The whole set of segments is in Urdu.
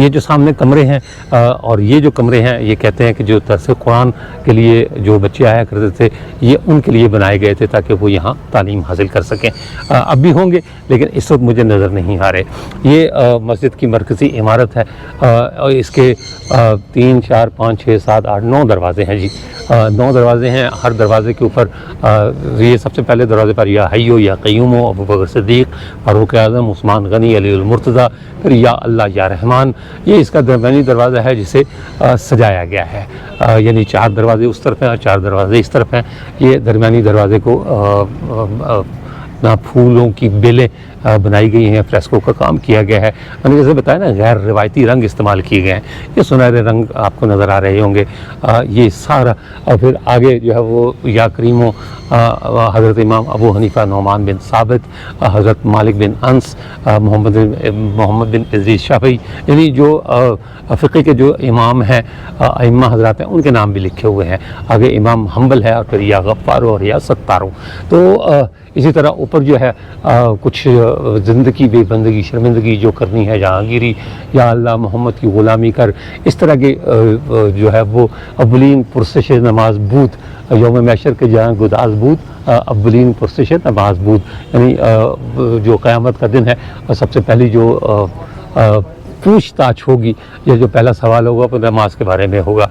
یہ جو سامنے کمرے ہیں اور یہ جو کمرے ہیں یہ کہتے ہیں کہ جو درس قرآن کے لیے جو بچے آیا کرتے تھے یہ ان کے لیے بنائے گئے تھے تاکہ وہ یہاں تعلیم حاصل کر سکیں. اب بھی ہوں گے لیکن اس وقت مجھے نظر نہیں آ رہے. یہ مسجد کی مرکزی عمارت ہے اور اس کے 3 4 5 6 7 8 9 دروازے ہیں جی. 9 دروازے ہیں. ہر دروازے کے اوپر یہ سب سے پہلے دروازے پر یا حیو یا قیوم ابوبکر صدیق فاروق اعظم عثمان غنی علی المرتضیٰ پھر یا اللہ یا رحمان. یہ اس کا درمیانی دروازہ ہے جسے سجایا گیا ہے یعنی 4 دروازے اس طرف ہیں اور 4 دروازے اس طرف ہیں. یہ درمیانی دروازے کو پھولوں کی بیلیں بنائی گئی ہیں. فریسکو کا کام کیا گیا ہے. میں نے جیسے بتایا نا غیر روایتی رنگ استعمال کیے گئے ہیں. یہ سنہرے رنگ آپ کو نظر آ رہے ہوں گے. یہ سارا اور پھر آگے جو ہے وہ یا کریم حضرت امام ابو حنیفہ نعمان بن ثابت حضرت مالک بن انس محمد بن ادریس شافعی یعنی جو فقہ کے جو امام ہیں ائمہ حضرات ہیں ان کے نام بھی لکھے ہوئے ہیں. آگے امام حنبل ہے اور پھر یا غفارو اور یا ستارو. تو اسی طرح اوپر جو ہے کچھ زندگی بے بندگی شرمندگی جو کرنی ہے جہانگیری یا اللہ محمد کی غلامی کر اس طرح کے جو ہے وہ اولین پرسش نماز بود یوم محشر کے جہاں گداز بود اولین پرسش نماز بود یعنی جو قیامت کا دن ہے اور سب سے پہلی جو پوچھ تاچھ ہوگی یہ جو پہلا سوال ہوگا وہ نماز کے بارے میں ہوگا.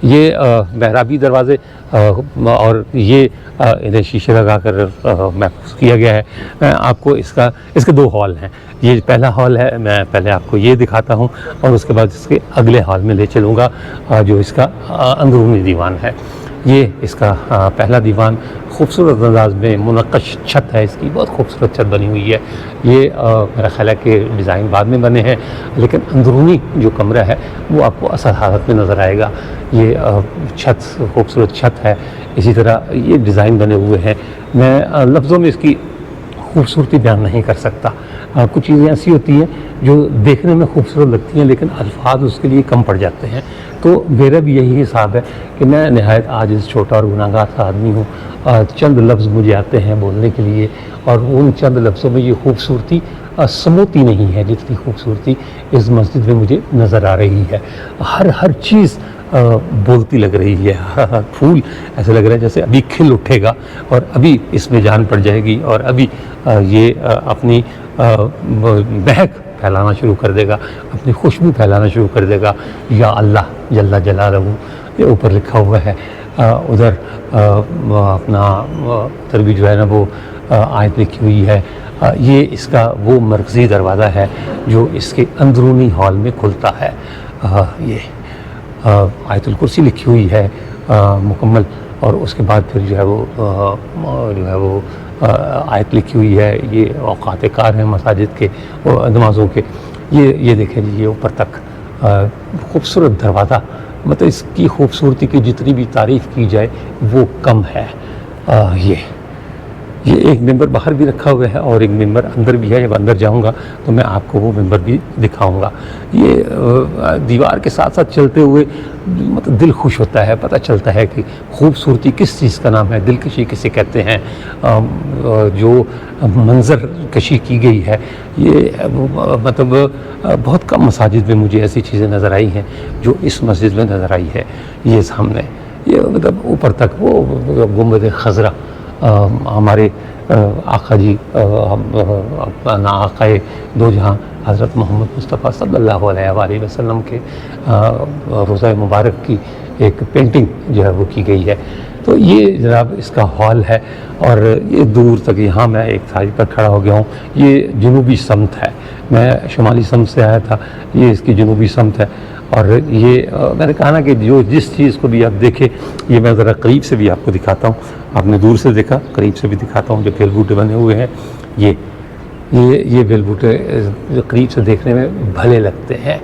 یہ محرابی دروازے اور یہ انہیں شیشے لگا کر محفوظ کیا گیا ہے. آپ کو اس کے 2 ہال ہیں. یہ پہلا ہال ہے میں پہلے آپ کو یہ دکھاتا ہوں اور اس کے بعد اس کے اگلے ہال میں لے چلوں گا جو اس کا اندرونی دیوان ہے. یہ اس کا پہلا دیوان خوبصورت انداز میں منقش چھت ہے. اس کی بہت خوبصورت چھت بنی ہوئی ہے. یہ میرا خیال ہے کہ ڈیزائن بعد میں بنے ہیں لیکن اندرونی جو کمرہ ہے وہ آپ کو اصل حالت میں نظر آئے گا. یہ چھت خوبصورت چھت ہے. اسی طرح یہ ڈیزائن بنے ہوئے ہیں. میں لفظوں میں اس کی خوبصورتی بیان نہیں کر سکتا. کچھ چیزیں ایسی ہوتی ہیں جو دیکھنے میں خوبصورت لگتی ہیں لیکن الفاظ اس کے لیے کم پڑ جاتے ہیں. تو میرا بھی یہی حساب ہے کہ میں نہایت عاجز چھوٹا اور گناہگار سا آدمی ہوں. چند لفظ مجھے آتے ہیں بولنے کے لیے اور ان چند لفظوں میں یہ خوبصورتی سموتی نہیں ہے جتنی خوبصورتی اس مسجد میں مجھے نظر آ رہی ہے. ہر چیز بولتی لگ رہی ہے. پھول ایسے لگ رہا ہے جیسے ابھی کھل اٹھے گا اور ابھی اس میں جان پڑ جائے گی اور ابھی یہ اپنی مہک پھیلانا شروع کر دے گا اپنی خوشبو پھیلانا شروع کر دے گا. یا اللہ جل جلالہ یہ اوپر لکھا ہوا ہے. ادھر اپنا ادھر بھی جو ہے نا وہ آیت لکھی ہوئی ہے. یہ اس کا وہ مرکزی دروازہ ہے جو اس کے اندرونی ہال میں کھلتا ہے. یہ آیت الکرسی لکھی ہوئی ہے مکمل اور اس کے بعد پھر جو ہے وہ آیت لکھی ہوئی ہے. یہ اوقات کار ہیں مساجد کے نمازوں کے. یہ دیکھیں جی یہ اوپر تک خوبصورت دروازہ مطلب اس کی خوبصورتی کی جتنی بھی تعریف کی جائے وہ کم ہے. یہ ایک ممبر باہر بھی رکھا ہوا ہے اور ایک ممبر اندر بھی ہے. جب اندر جاؤں گا تو میں آپ کو وہ ممبر بھی دکھاؤں گا. یہ دیوار کے ساتھ ساتھ چلتے ہوئے مطلب دل خوش ہوتا ہے. پتہ چلتا ہے کہ خوبصورتی کس چیز کا نام ہے. دلکشی کسے کہتے ہیں. جو منظر کشی کی گئی ہے یہ مطلب بہت کم مساجد میں مجھے ایسی چیزیں نظر آئی ہیں جو اس مسجد میں نظر آئی ہے. یہ سامنے یہ مطلب اوپر تک وہ گنبد خضرا ہمارے آقا جی آقا دو جہاں حضرت محمد مصطفیٰ صلی اللہ علیہ وآلہ وسلم کے روضہ مبارک کی ایک پینٹنگ جو ہے وہ کی گئی ہے. تو یہ جناب اس کا ہال ہے اور یہ دور تک یہاں میں ایک سائڈ پر کھڑا ہو گیا ہوں. یہ جنوبی سمت ہے. میں شمالی سمت سے آیا تھا. یہ اس کی جنوبی سمت ہے اور یہ میں نے کہا نا کہ جس چیز کو بھی آپ دیکھیں یہ میں ذرا قریب سے بھی آپ کو دکھاتا ہوں. آپ نے دور سے دیکھا قریب سے بھی دکھاتا ہوں. جو بیل بوٹے بنے ہوئے ہیں یہ بیل بوٹے قریب سے دیکھنے میں بھلے لگتے ہیں.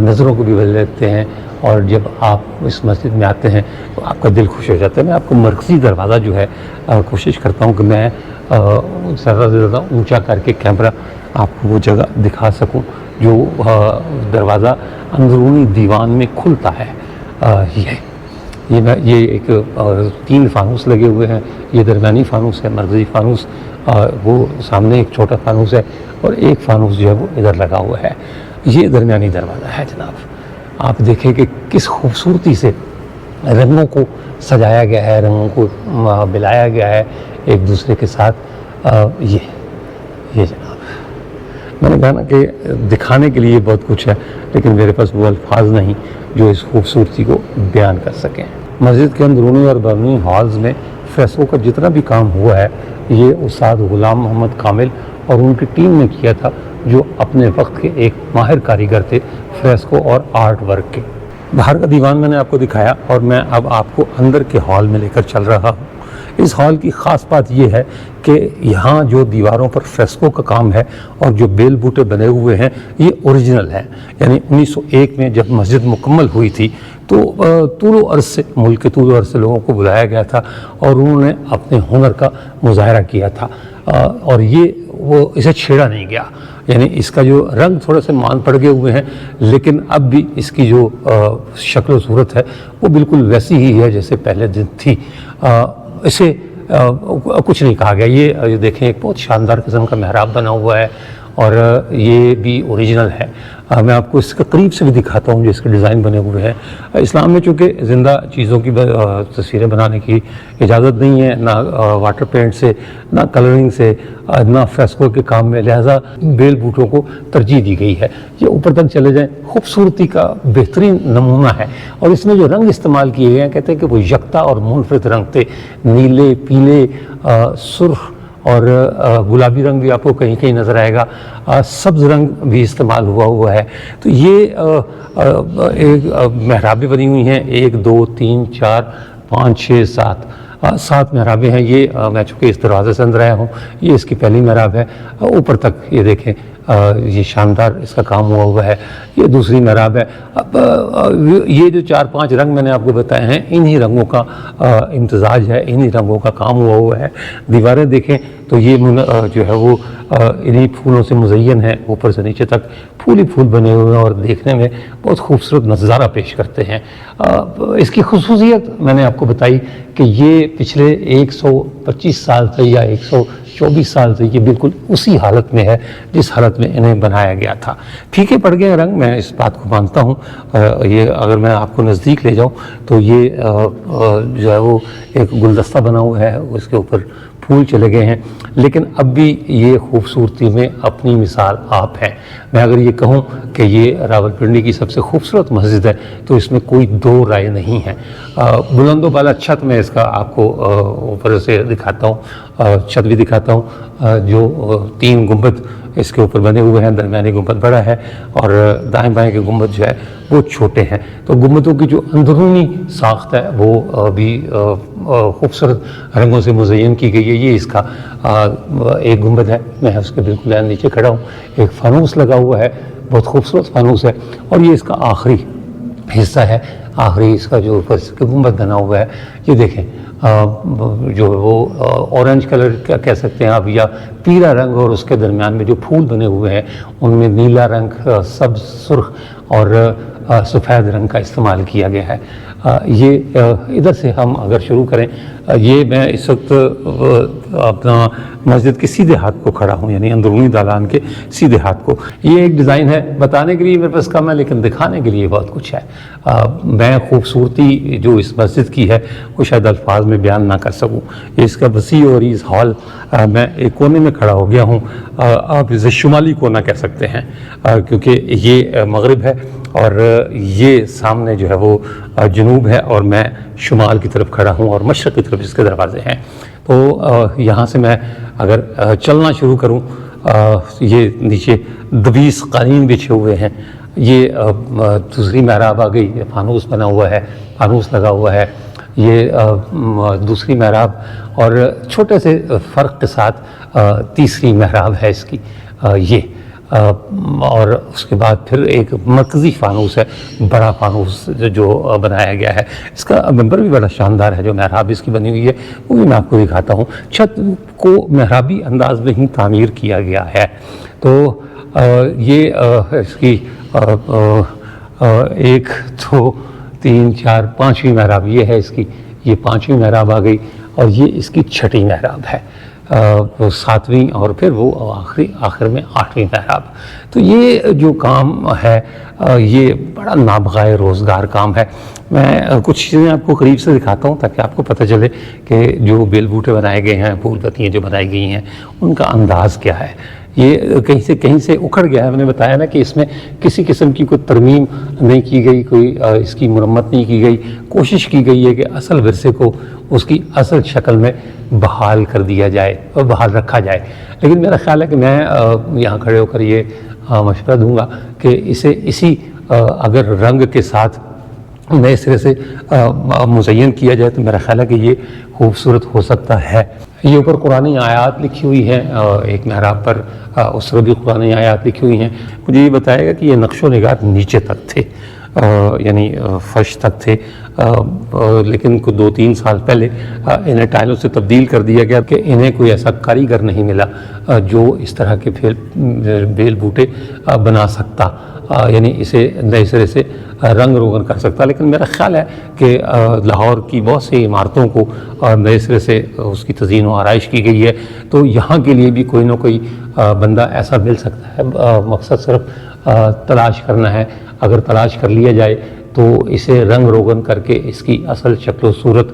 نظروں کو بھی بھلے لگتے ہیں اور جب آپ اس مسجد میں آتے ہیں تو آپ کا دل خوش ہو جاتا ہے. میں آپ کو مرکزی دروازہ جو ہے کوشش کرتا ہوں کہ میں زیادہ سے زیادہ اونچا کر کے کیمرہ آپ کو وہ جگہ دکھا سکوں جو دروازہ اندرونی دیوان میں کھلتا ہے. یہ ایک 3 فانوس لگے ہوئے ہیں. یہ درمیانی فانوس ہے مرکزی فانوس. وہ سامنے ایک چھوٹا فانوس ہے اور ایک فانوس جو ہے وہ ادھر لگا ہوا ہے. یہ درمیانی دروازہ ہے جناب، آپ دیکھیں کہ کس خوبصورتی سے رنگوں کو سجایا گیا ہے، رنگوں کو ملایا گیا ہے ایک دوسرے کے ساتھ۔ یہ جناب، میں نے کہا نا کہ دکھانے کے لیے بہت کچھ ہے، لیکن میرے پاس وہ الفاظ نہیں جو اس خوبصورتی کو بیان کر سکیں۔ مسجد کے اندرونی اور بیرونی ہالز میں فریسکو کا جتنا بھی کام ہوا ہے یہ استاد غلام محمد کامل اور ان کی ٹیم نے کیا تھا، جو اپنے وقت کے ایک ماہر کاریگر تھے فریسکو اور آرٹ ورک کے۔ باہر کا دیوان میں نے آپ کو دکھایا، اور میں اب آپ کو اندر کے ہال میں لے کر چل رہا ہوں۔ اس ہال کی خاص بات یہ ہے کہ یہاں جو دیواروں پر فریسکو کا کام ہے اور جو بیل بوٹے بنے ہوئے ہیں یہ اوریجنل ہیں، یعنی 1901 میں جب مسجد مکمل ہوئی تھی تو طول و عرض سے ملک کے طول و عرض سے لوگوں کو بلایا گیا تھا اور انہوں نے اپنے ہنر کا مظاہرہ کیا تھا، اور وہ اسے چھیڑا نہیں گیا، یعنی اس کا جو رنگ تھوڑے سے مان پڑ گئے ہوئے ہیں، لیکن اب بھی اس کی جو شکل و صورت ہے وہ بالکل ویسی ہی ہے جیسے پہلے دن تھی۔ اسے کچھ نہیں کہا گیا۔ یہ دیکھیں ایک بہت شاندار قسم کا محراب بنا ہوا ہے اور یہ بھی اوریجنل ہے۔ میں آپ کو اس کے قریب سے بھی دکھاتا ہوں جو اس کے ڈیزائن بنے ہوئے ہیں۔ اسلام میں چونکہ زندہ چیزوں کی تصویریں بنانے کی اجازت نہیں ہے، نہ واٹر پینٹ سے، نہ کلرنگ سے، نہ فریسکو کے کام میں، لہٰذا بیل بوٹوں کو ترجیح دی گئی ہے۔ یہ اوپر تک چلے جائیں، خوبصورتی کا بہترین نمونہ ہے، اور اس میں جو رنگ استعمال کیے گئے ہیں کہتے ہیں کہ وہ یکتا اور منفرد رنگ تھے، نیلے، پیلے، سرخ اور گلابی رنگ بھی آپ کو کہیں کہیں نظر آئے گا، سبز رنگ بھی استعمال ہوا ہے۔ تو یہ ایک محرابیں بنی ہوئی ہیں، 1 2 3 4 5 6 7 محرابیں ہیں۔ یہ میں چونکہ اس دروازے سے اندر آیا ہوں، یہ اس کی پہلی محراب ہے۔ اوپر تک یہ دیکھیں یہ شاندار اس کا کام ہوا ہے۔ یہ دوسری محراب ہے۔ اب یہ جو 4 5 رنگ میں نے آپ کو بتائے ہیں، انہی رنگوں کا امتزاج ہے، انہی رنگوں کا کام ہوا ہے۔ دیواریں دیکھیں تو یہ جو ہے وہ انہی پھولوں سے مزین ہے، اوپر سے نیچے تک پھول ہی پھول بنے ہوئے ہیں اور دیکھنے میں بہت خوبصورت نظارہ پیش کرتے ہیں۔ اس کی خصوصیت میں نے آپ کو بتائی کہ یہ پچھلے 125 سال سے یا 124 سال سے یہ بالکل اسی حالت میں ہے جس حالت میں انہیں بنایا گیا تھا۔ پھیکے پڑ گئے رنگ، میں اس بات کو مانتا ہوں۔ یہ اگر میں آپ کو نزدیک لے جاؤں تو یہ جو ہے وہ ایک گلدستہ بنا ہوا ہے، اس کے اوپر پھول چلے گئے ہیں، لیکن اب بھی یہ خوبصورتی میں اپنی مثال آپ ہے۔ میں اگر یہ کہوں کہ یہ راولپنڈی کی سب سے خوبصورت مسجد ہے تو اس میں کوئی دو رائے نہیں ہے۔ بلند و بالا چھت میں اس کا آپ کو اوپر سے دکھاتا ہوں، چھت بھی دکھاتا ہوں، جو 3 گنبد اس کے اوپر بنے ہوئے ہیں۔ درمیانی گنبد بڑا ہے اور دائیں بائیں کے گنبد جو ہے وہ چھوٹے ہیں۔ تو گنبدوں کی جو اندرونی ساخت ہے وہ بھی خوبصورت رنگوں سے مزین کی گئی ہے۔ یہ اس کا ایک گنبد ہے، میں اس کے بالکل نیچے کھڑا ہوں۔ ایک فانوس لگا ہوا ہے، بہت خوبصورت فانوس ہے، اور یہ اس کا آخری حصہ ہے، آخری اس کا جو اوپر کے گنبد بنا ہوا ہے۔ یہ دیکھیں جو وہ اورنج کلر کا کہہ سکتے ہیں آپ، یا پیلا رنگ، اور اس کے درمیان میں جو پھول بنے ہوئے ہیں ان میں نیلا رنگ، سبز، سرخ اور سفید رنگ کا استعمال کیا گیا ہے۔ یہ ادھر سے ہم اگر شروع کریں، یہ میں اس وقت اپنا مسجد کے سیدھے ہاتھ کو کھڑا ہوں، یعنی اندرونی دالان کے سیدھے ہاتھ کو۔ یہ ایک ڈیزائن ہے، بتانے کے لیے میرے پاس کم ہے لیکن دکھانے کے لیے بہت کچھ ہے۔ میں خوبصورتی جو اس مسجد کی ہے وہ شاید الفاظ میں بیان نہ کر سکوں۔ اس کا وسیع اور اس ہال، میں ایک کونے میں کھڑا ہو گیا ہوں، آپ اسے شمالی کونا کہہ سکتے ہیں کیونکہ یہ مغرب ہے اور یہ سامنے جو ہے وہ جنوب ہے، اور میں شمال کی طرف کھڑا ہوں اور مشرق کی طرف اس کے دروازے ہیں۔ تو یہاں سے میں اگر چلنا شروع کروں، یہ نیچے 20 قالین بچھے ہوئے ہیں۔ یہ دوسری محراب آ گئی، فانوس بنا ہوا ہے، فانوس لگا ہوا ہے۔ یہ دوسری محراب، اور چھوٹے سے فرق کے ساتھ تیسری محراب ہے اس کی یہ، اور اس کے بعد پھر ایک مرکزی فانوس ہے، بڑا فانوس جو بنایا گیا ہے۔ اس کا ممبر بھی بڑا شاندار ہے، جو محراب اس کی بنی ہوئی ہے وہ بھی میں آپ کو دکھاتا ہوں۔ چھت کو محرابی انداز میں ہی تعمیر کیا گیا ہے۔ تو یہ اس کی 1 2 3 4 5ویں محراب یہ ہے اس کی، یہ 5ویں محراب آ گئی، اور یہ اس کی 6ٹھی محراب ہے۔ 7ویں اور پھر وہ آخر میں 8ویں محراب. تو یہ جو کام ہے یہ بڑا نابغہ روزگار کام ہے. میں کچھ چیزیں آپ کو قریب سے دکھاتا ہوں تاکہ آپ کو پتہ چلے کہ جو بیل بوٹے بنائے گئے ہیں، پھول پتیاں جو بنائی گئی ہیں، ان کا انداز کیا ہے. یہ کہیں سے اکھڑ گیا ہے. میں نے بتایا نا کہ اس میں کسی قسم کی کوئی ترمیم نہیں کی گئی، کوئی اس کی مرمت نہیں کی گئی. کوشش کی گئی ہے کہ اصل ورثے کو اس کی اصل شکل میں بحال کر دیا جائے اور بحال رکھا جائے. لیکن میرا خیال ہے کہ میں یہاں کھڑے ہو کر یہ مشورہ دوں گا کہ اسے اسی اگر رنگ کے ساتھ نئے سرے سے مزین کیا جائے تو میرا خیال ہے کہ یہ خوبصورت ہو سکتا ہے. یہ اوپر قرآنی آیات لکھی ہوئی ہیں، ایک محراب پر اس طرح بھی قرآنی آیات لکھی ہوئی ہیں. مجھے یہ بتایا گا کہ یہ نقش و نگار نیچے تک تھے، یعنی فرش تک تھے، لیکن 2-3 سال پہلے انہیں ٹائلوں سے تبدیل کر دیا گیا کہ انہیں کوئی ایسا کاریگر نہیں ملا جو اس طرح کے بیل بوٹے بنا سکتا، یعنی اسے نئے سرے سے رنگ روغن کر سکتا. لیکن میرا خیال ہے کہ لاہور کی بہت سی عمارتوں کو نئے سرے سے اس کی تزئین و آرائش کی گئی ہے، تو یہاں کے لیے بھی کوئی نہ کوئی بندہ ایسا مل سکتا ہے. مقصد صرف تلاش کرنا ہے. اگر تلاش کر لیا جائے تو اسے رنگ روغن کر کے اس کی اصل شکل و صورت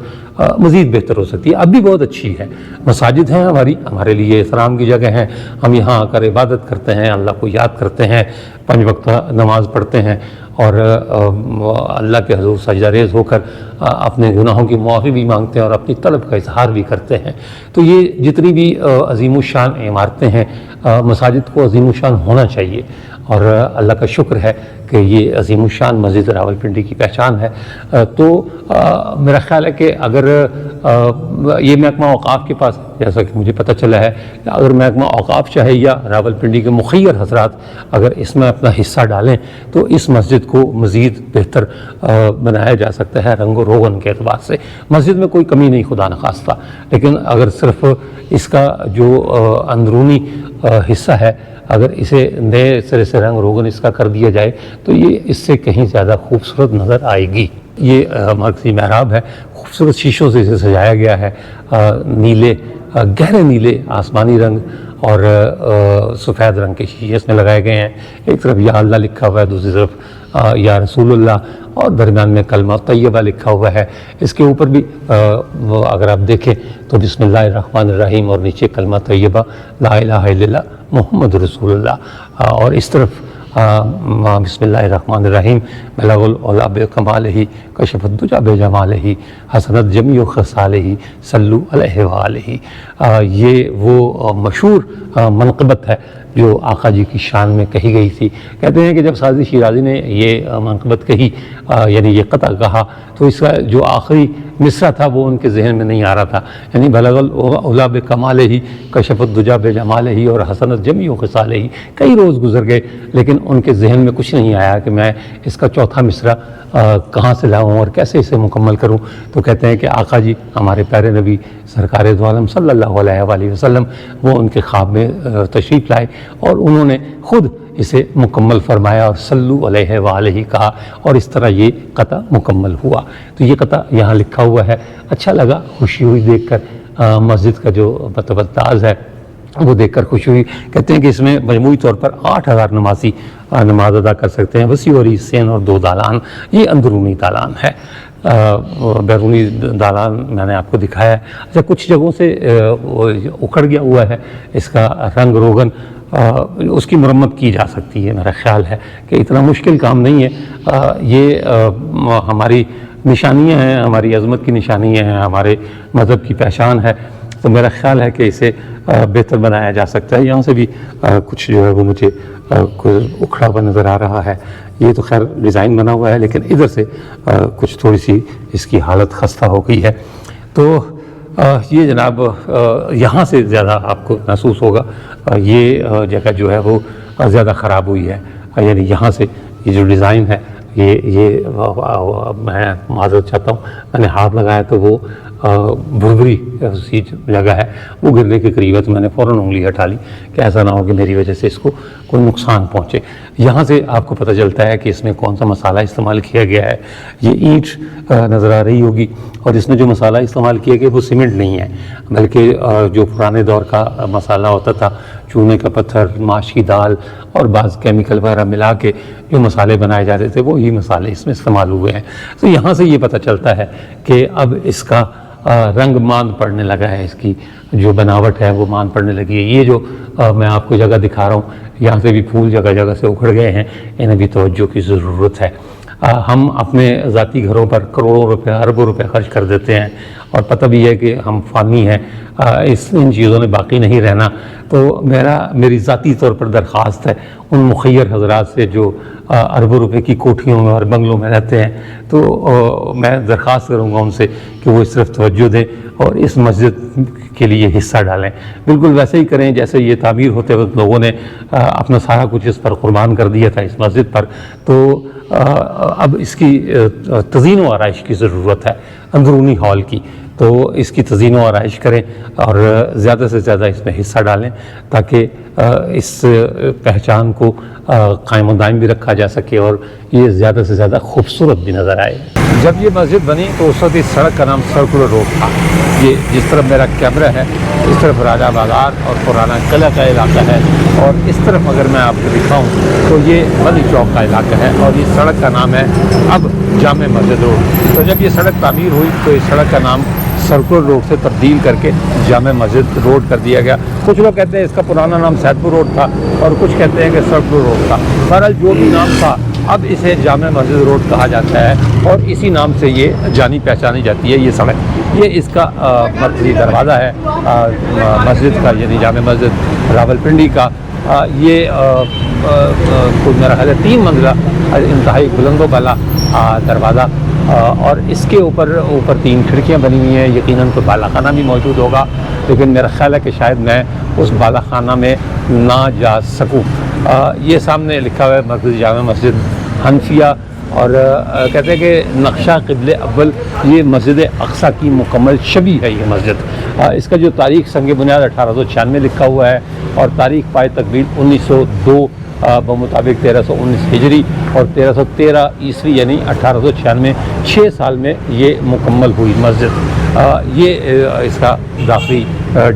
مزید بہتر ہو سکتی ہے. اب بھی بہت اچھی ہے. مساجد ہیں ہمارے لیے احترام کی جگہ ہیں. ہم یہاں آ کر عبادت کرتے ہیں، اللہ کو یاد کرتے ہیں، 5 وقت نماز پڑھتے ہیں اور اللہ کے حضور سجدہ ریز ہو کر اپنے گناہوں کی معافی بھی مانگتے ہیں اور اپنی طلب کا اظہار بھی کرتے ہیں. تو یہ جتنی بھی عظیم الشان عمارتیں ہیں، مساجد کو عظیم الشان ہونا چاہیے. اور اللہ کا شکر ہے کہ یہ عظیم الشان مسجد راولپنڈی کی پہچان ہے. تو میرا خیال ہے کہ اگر یہ محکمہ اوقاف کے پاس، جیسا کہ مجھے پتہ چلا ہے، کہ اگر محکمہ اوقاف چاہے یا راولپنڈی کے مخیر حضرات اگر اس میں اپنا حصہ ڈالیں تو اس مسجد کو مزید بہتر بنایا جا سکتا ہے رنگ و روغن کے اعتبار سے. مسجد میں کوئی کمی نہیں خدا نخواستہ، لیکن اگر صرف اس کا جو اندرونی حصہ ہے اگر اسے نئے سرے سے رنگ روغن اس کا کر دیا جائے تو یہ اس سے کہیں زیادہ خوبصورت نظر آئے گی. یہ مرکزی محراب ہے، خوبصورت شیشوں سے اسے سجایا گیا ہے. نیلے، گہرے نیلے آسمانی رنگ اور سفید رنگ کے شیشے اس میں لگائے گئے ہیں. ایک طرف یا اللہ لکھا ہوا ہے، دوسری طرف یا رسول اللہ، اور درمیان میں کلمہ طیبہ لکھا ہوا ہے. اس کے اوپر بھی اگر آپ دیکھیں تو بسم اللہ الرحمن الرحیم اور نیچے کلمہ طیبہ لا الہ الا اللہ محمد رسول اللہ. اور اس طرف بسم اللہ الرحمن الرحیم بلغ العلا بکمالہ کشف الدجی بجمالہ حسنت جمیع خصالہ صلو علیہ وآلہ. یہ وہ مشہور منقبت ہے جو آقا جی کی شان میں کہی گئی تھی. کہتے ہیں کہ جب سازی شیرازی نے یہ منقبت کہی، یعنی یہ قطع کہا، تو اس کا جو آخری مصرع تھا وہ ان کے ذہن میں نہیں آ رہا تھا. یعنی بلغ العلا بکمالہ کشف الدجی بجمالہ اور حسنت جمیع خصالہ. کئی روز گزر گئے لیکن ان کے ذہن میں کچھ نہیں آیا کہ میں اس کا چوتھا مصرع کہاں سے لاؤں اور کیسے اسے مکمل کروں. تو کہتے ہیں کہ آقا جی ہمارے پیارے نبی سرکار دو عالم صلی اللہ علیہ وآلہ وسلم وہ ان کے خواب میں تشریف لائے اور انہوں نے خود اسے مکمل فرمایا اور صلو علیہ وآلہ کہا، اور اس طرح یہ قطع مکمل ہوا. تو یہ قطع یہاں لکھا ہوا ہے. اچھا لگا، خوشی ہوئی دیکھ کر. مسجد کا جو مطلب انداز ہے وہ دیکھ کر خوشی ہوئی. کہتے ہیں کہ اس میں مجموعی طور پر 8000 نمازی نماز ادا کر سکتے ہیں. وسیع اور حصین اور 2 دالان. یہ اندرونی دالان ہے. بیرونی دالان میں نے آپ کو دکھایا ہے. اچھا، کچھ جگہوں سے اکھڑ گیا ہوا ہے. اس کا رنگ روغن اس کی مرمت کی جا سکتی ہے. میرا خیال ہے کہ اتنا مشکل کام نہیں ہے. یہ ہماری نشانیاں ہیں، ہماری عظمت کی نشانیاں ہیں، ہمارے مذہب کی پہچان ہے. تو میرا خیال ہے کہ اسے بہتر بنایا جا سکتا ہے. یہاں سے بھی کچھ جو ہے وہ مجھے اکھڑا ہوا نظر آ رہا ہے. یہ تو خیر ڈیزائن بنا ہوا ہے لیکن ادھر سے کچھ تھوڑی سی اس کی حالت خستہ ہو گئی ہے. تو یہ جناب یہاں سے زیادہ آپ کو محسوس ہوگا یہ جگہ جو ہے وہ زیادہ خراب ہوئی ہے. یعنی یہاں سے یہ جو ڈیزائن ہے یہ میں معذرت چاہتا ہوں، میں نے ہاتھ لگایا تو وہ بھربری سی جگہ ہے وہ گرنے کے قریب ہے، تو میں نے فوراً انگلی ہٹا لی کہ ایسا نہ ہو کہ میری وجہ سے اس کو کوئی نقصان پہنچے۔ یہاں سے آپ کو پتہ چلتا ہے کہ اس میں کون سا مسالہ استعمال کیا گیا ہے۔ یہ اینٹ نظر آ رہی ہوگی، اور اس میں جو مسالہ استعمال کیا گیا وہ سیمنٹ نہیں ہے، بلکہ جو پرانے دور کا مسالہ ہوتا تھا، چونے کا پتھر، ماش کی دال اور بعض کیمیکل وغیرہ ملا کے جو مسالے بنائے جاتے تھے وہی مسالے اس میں استعمال ہوئے ہیں۔ تو یہاں سے یہ پتہ چلتا ہے کہ اب اس کا رنگ ماند پڑنے لگا ہے، اس کی جو بناوٹ ہے وہ ماند پڑنے لگی ہے۔ یہ جو میں آپ کو جگہ دکھا رہا ہوں، یہاں سے بھی پھول جگہ جگہ سے اکھڑ گئے ہیں، انہیں بھی توجہ کی ضرورت ہے۔ ہم اپنے ذاتی گھروں پر کروڑوں روپے، اربوں روپے خرچ کر دیتے ہیں، اور پتہ بھی ہے کہ ہم فانی ہیں، ان چیزوں نے باقی نہیں رہنا۔ تو میری ذاتی طور پر درخواست ہے ان مخیر حضرات سے جو اربوں روپے کی کوٹھیوں میں اور بنگلوں میں رہتے ہیں، تو میں درخواست کروں گا ان سے کہ وہ اس طرف توجہ دیں اور اس مسجد کے لیے حصہ ڈالیں۔ بالکل ویسے ہی کریں جیسے یہ تعمیر ہوتے وقت لوگوں نے اپنا سارا کچھ اس پر قربان کر دیا تھا، اس مسجد پر۔ تو اب اس کی تزئین و آرائش کی ضرورت ہے، اندرونی ہال کی، تو اس کی تزئین و آرائش کریں اور زیادہ سے زیادہ اس میں حصہ ڈالیں تاکہ اس پہچان کو قائم و دائم بھی رکھا جا سکے اور یہ زیادہ سے زیادہ خوبصورت بھی نظر آئے۔ جب یہ مسجد بنی تو اس وقت اس سڑک کا نام سرکولر روڈ تھا۔ یہ جس طرف میرا کیمرہ ہے اس طرف راجہ بازار اور پرانا قلعہ کا علاقہ ہے، اور اس طرف اگر میں آپ کو دکھاؤں تو یہ بلی چوک کا علاقہ ہے، اور یہ سڑک کا نام ہے اب جامع مسجد روڈ۔ تو جب یہ سڑک تعمیر ہوئی تو اس سڑک کا نام سرکولر روڈ سے تبدیل کر کے جامع مسجد روڈ کر دیا گیا۔ کچھ لوگ کہتے ہیں اس کا پرانا نام سید پور روڈ تھا، اور کچھ کہتے ہیں کہ سرکولر روڈ تھا۔ بہرحال جو بھی نام تھا اب اسے جامع مسجد روڈ کہا جاتا ہے، اور اسی نام سے یہ جانی پہچانی جاتی ہے یہ سڑک۔ یہ اس کا مرکزی دروازہ ہے مسجد کا، یعنی جامع مسجد راولپنڈی کا۔ یہ کچھ میرا خیال ہے 3 منزلہ انتہائی بلند و بالا دروازہ، اور اس کے اوپر 3 کھڑکیاں بنی ہوئی ہیں۔ یقیناً تو بالا خانہ بھی موجود ہوگا، لیکن میرا خیال ہے کہ شاید میں اس بالا خانہ میں نہ جا سکوں۔ یہ سامنے لکھا ہوا ہے مرکزی جامع مسجد حنفیہ، اور کہتے ہیں کہ نقشہ قبل اول یہ مسجد اقصیٰ کی مکمل شبیہ ہے یہ مسجد۔ اس کا جو تاریخ سنگ بنیاد 1896 لکھا ہوا ہے، اور تاریخ پائے تکمیل 1902 بمطابق 1319 ہجری اور 1313 عیسوی یعنی 1896، 6 سال میں یہ مکمل ہوئی مسجد۔ یہ اس کا داخلی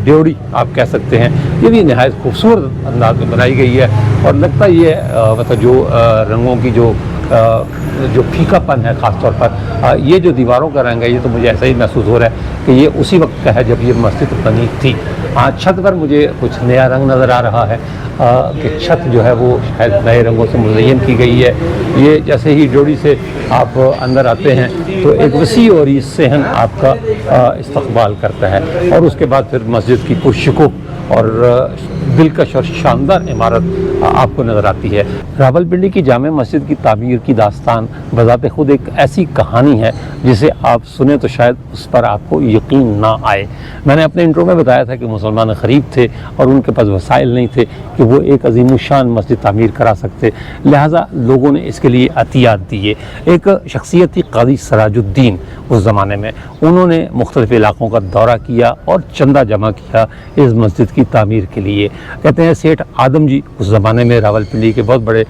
ڈیوڑی آپ کہہ سکتے ہیں، یہ بھی نہایت خوبصورت انداز میں بنائی گئی ہے، اور لگتا یہ مطلب جو رنگوں کی جو پھیکا پن ہے خاص طور پر یہ جو دیواروں کا رنگ ہے، یہ تو مجھے ایسا ہی محسوس ہو رہا ہے کہ یہ اسی وقت کا ہے جب یہ مسجد بنی تھی۔ چھت پر مجھے کچھ نیا رنگ نظر آ رہا ہے کہ چھت جو ہے وہ شاید نئے رنگوں سے مزین کی گئی ہے۔ یہ جیسے ہی ڈیوڑی سے آپ اندر آتے ہیں تو ایک وسیع اور صحن آپ کا استقبال کرتا ہے، اور اس کے بعد پھر مسجد کی پرشکوہ اور دلکش اور شاندار عمارت آپ کو نظر آتی ہے۔ راولپنڈی کی جامع مسجد کی تعمیر کی داستان بذات خود ایک ایسی کہانی ہے جسے آپ سنیں تو شاید اس پر آپ کو یقین نہ آئے۔ میں نے اپنے انٹرو میں بتایا تھا کہ مسلمان غریب تھے اور ان کے پاس وسائل نہیں تھے کہ وہ ایک عظیم الشان مسجد تعمیر کرا سکتے، لہٰذا لوگوں نے اس کے لیے عطیات دیے۔ ایک شخصیت تھی قاضی سراج الدین اس زمانے میں، انہوں نے مختلف علاقوں کا دورہ کیا اور چندہ جمع کیا اس مسجد کی تعمیر کے لیے۔ کہتے ہیں سیٹھ آدم جی اس زمانے میں راولپنڈی کے بہت بڑے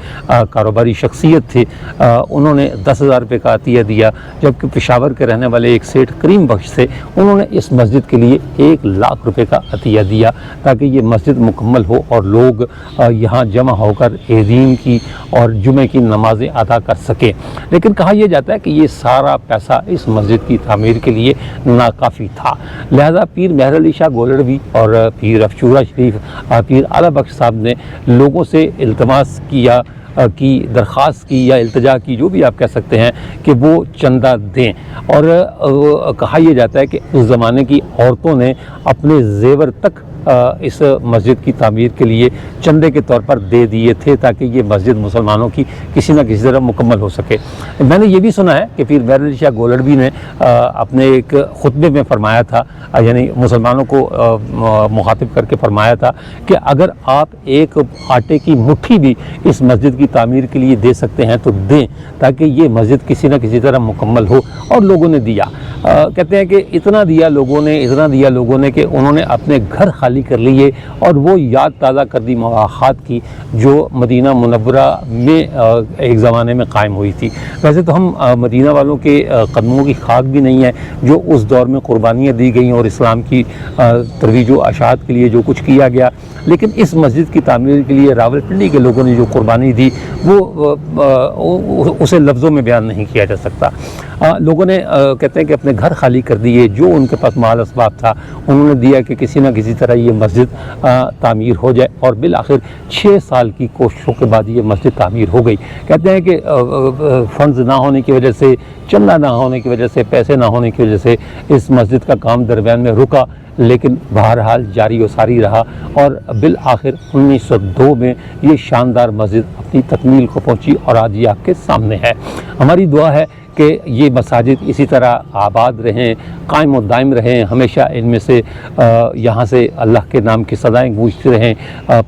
کاروباری شخصیت تھے، انہوں نے 10,000 روپے کا عطیہ دیا، جبکہ پشاور کے رہنے والے ایک سیٹھ کریم بخش تھے، انہوں نے اس مسجد کے لیے 1,00,000 روپے کا عطیہ دیا تاکہ یہ مسجد مکمل ہو اور لوگ یہاں جمع ہو کر عیدین کی اور جمعے کی نمازیں ادا کر سکیں۔ لیکن کہا یہ جاتا ہے کہ یہ سارا پیسہ اس مسجد کی تعمیر کے لیے ناکافی تھا، لہذا پیر مہر علی شاہ گولڑوی اور پیر افچورہ شریف پیر اعلیٰ بخش صاحب نے لوگوں سے التماس کی درخواست کی یا التجا کی، جو بھی آپ کہہ سکتے ہیں، کہ وہ چندہ دیں۔ اور کہا یہ جاتا ہے کہ اس زمانے کی عورتوں نے اپنے زیور تک اس مسجد کی تعمیر کے لیے چندے کے طور پر دے دیے تھے تاکہ یہ مسجد مسلمانوں کی کسی نہ کسی طرح مکمل ہو سکے۔ میں نے یہ بھی سنا ہے کہ پیر مہر علی شاہ گولڑوی نے اپنے ایک خطبے میں فرمایا تھا، یعنی مسلمانوں کو مخاطب کر کے فرمایا تھا کہ اگر آپ ایک آٹے کی مٹھی بھی اس مسجد کی تعمیر کے لیے دے سکتے ہیں تو دیں تاکہ یہ مسجد کسی نہ کسی طرح مکمل ہو، اور لوگوں نے دیا۔ کہتے ہیں کہ اتنا دیا لوگوں نے کہ انہوں نے اپنے گھر خالی کر لیے اور وہ یاد تازہ کر دی مواخات کی جو مدینہ منورہ میں ایک زمانے میں قائم ہوئی تھی۔ ویسے تو ہم مدینہ والوں کے قدموں کی خاک بھی نہیں ہے جو اس دور میں قربانیاں دی گئیں اور اسلام کی ترویج و اشاعت کے لیے جو کچھ کیا گیا، لیکن اس مسجد کی تعمیر کے لیے راولپنڈی کے لوگوں نے جو قربانی دی وہ اسے لفظوں میں بیان نہیں کیا جا سکتا۔ لوگوں نے کہتے ہیں کہ اپنے گھر خالی کر دیے، جو ان کے پاس مال اسباب تھا انہوں نے دیا کہ کسی نہ کسی طرح یہ مسجد تعمیر ہو جائے، اور بالآخر 6 سال کی کوششوں کے بعد یہ مسجد تعمیر ہو گئی۔ کہتے ہیں کہ فنڈز نہ ہونے کی وجہ سے، چندہ نہ ہونے کی وجہ سے، پیسے نہ ہونے کی وجہ سے اس مسجد کا کام درمیان میں رکا، لیکن بہرحال جاری و ساری رہا، اور بالآخر 1902 میں یہ شاندار مسجد اپنی تکمیل کو پہنچی اور آج یہ آپ کے سامنے ہے۔ ہماری دعا ہے کہ یہ مساجد اسی طرح آباد رہیں، قائم و دائم رہیں، ہمیشہ ان میں سے یہاں سے اللہ کے نام کی صدائیں گونجتی رہیں،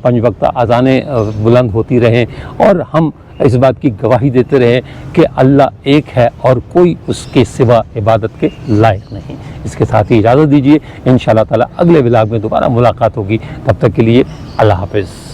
5 وقت اذانیں بلند ہوتی رہیں، اور ہم اس بات کی گواہی دیتے رہیں کہ اللہ ایک ہے اور کوئی اس کے سوا عبادت کے لائق نہیں۔ اس کے ساتھ ہی اجازت دیجیے، انشاءاللہ تعالی اگلے ولاگ میں دوبارہ ملاقات ہوگی، تب تک کے لیے اللہ حافظ۔